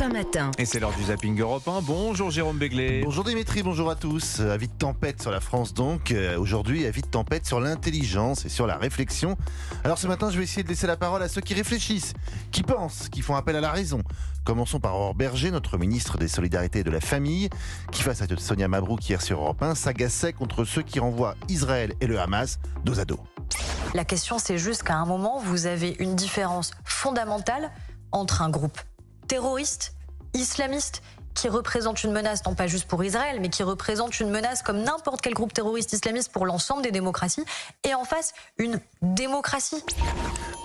Europe 1 matin. Et c'est l'heure du zapping Europe 1. Bonjour Jérôme Béglé. Bonjour Dimitri, bonjour à tous. Avis de tempête sur la France donc. Aujourd'hui, avis de tempête sur l'intelligence et sur la réflexion. Alors ce matin, je vais essayer de laisser la parole à ceux qui réfléchissent, qui pensent, qui font appel à la raison. Commençons par Aurore Berger, notre ministre des Solidarités et de la Famille, qui face à Sonia Mabrouk hier sur Europe 1, s'agaçait contre ceux qui renvoient Israël et le Hamas dos à dos. La question, c'est juste qu'à un moment, vous avez une différence fondamentale entre un groupe terroriste, islamiste, qui représente une menace, non pas juste pour Israël, mais qui représente une menace comme n'importe quel groupe terroriste islamiste pour l'ensemble des démocraties, et en face, une démocratie.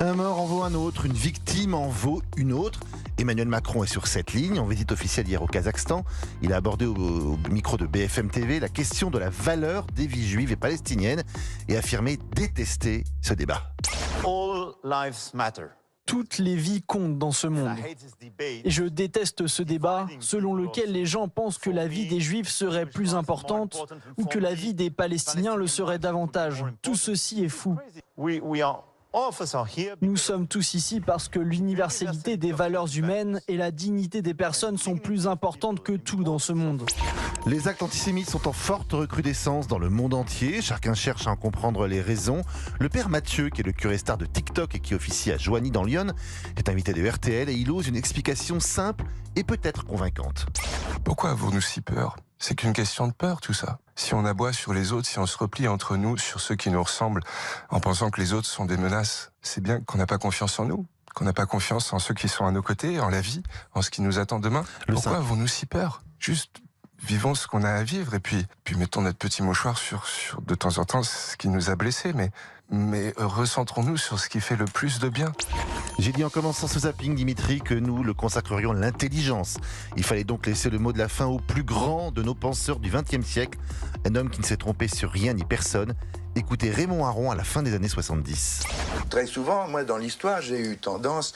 Un mort en vaut un autre, une victime en vaut une autre. Emmanuel Macron est sur cette ligne, en visite officielle hier au Kazakhstan. Il a abordé au micro de BFM TV la question de la valeur des vies juives et palestiniennes et affirmé détester ce débat. All lives matter. Toutes les vies comptent dans ce monde. Et je déteste ce débat selon lequel les gens pensent que la vie des Juifs serait plus importante ou que la vie des Palestiniens le serait davantage. Tout ceci est fou. Nous sommes tous ici parce que l'universalité des valeurs humaines et la dignité des personnes sont plus importantes que tout dans ce monde. Les actes antisémites sont en forte recrudescence dans le monde entier. Chacun cherche à en comprendre les raisons. Le père Mathieu, qui est le curé star de TikTok et qui officie à Joigny dans l'Yonne, est invité de RTL et il ose une explication simple et peut-être convaincante. Pourquoi avons-nous si peur ? C'est qu'une question de peur, tout ça. Si on aboie sur les autres, si on se replie entre nous sur ceux qui nous ressemblent, en pensant que les autres sont des menaces, c'est bien qu'on n'a pas confiance en nous, qu'on n'a pas confiance en ceux qui sont à nos côtés, en la vie, en ce qui nous attend demain. Pourquoi avons-nous si peur ? Juste vivons ce qu'on a à vivre et puis mettons notre petit mouchoir sur de temps en temps ce qui nous a blessés, mais recentrons-nous sur ce qui fait le plus de bien. J'ai dit en commençant ce zapping, Dimitri, que nous le consacrerions à l'intelligence. Il fallait donc laisser le mot de la fin au plus grand de nos penseurs du XXe siècle, un homme qui ne s'est trompé sur rien ni personne. Écoutez Raymond Aron à la fin des années 70. Très souvent, moi, dans l'histoire, j'ai eu tendance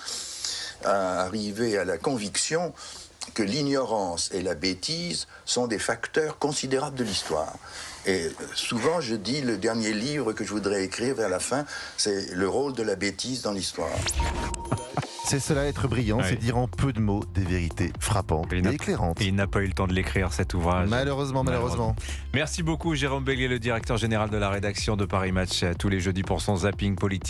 à arriver à la conviction que l'ignorance et la bêtise sont des facteurs considérables de l'histoire. Et souvent, je dis, le dernier livre que je voudrais écrire vers la fin, c'est le rôle de la bêtise dans l'histoire. C'est cela être brillant, Ouais. c'est dire en peu de mots des vérités frappantes et éclairantes. Et il n'a pas eu le temps de l'écrire, cet ouvrage. Malheureusement. Merci beaucoup Jérôme Béglé, le directeur général de la rédaction de Paris Match, tous les jeudis pour son zapping politique.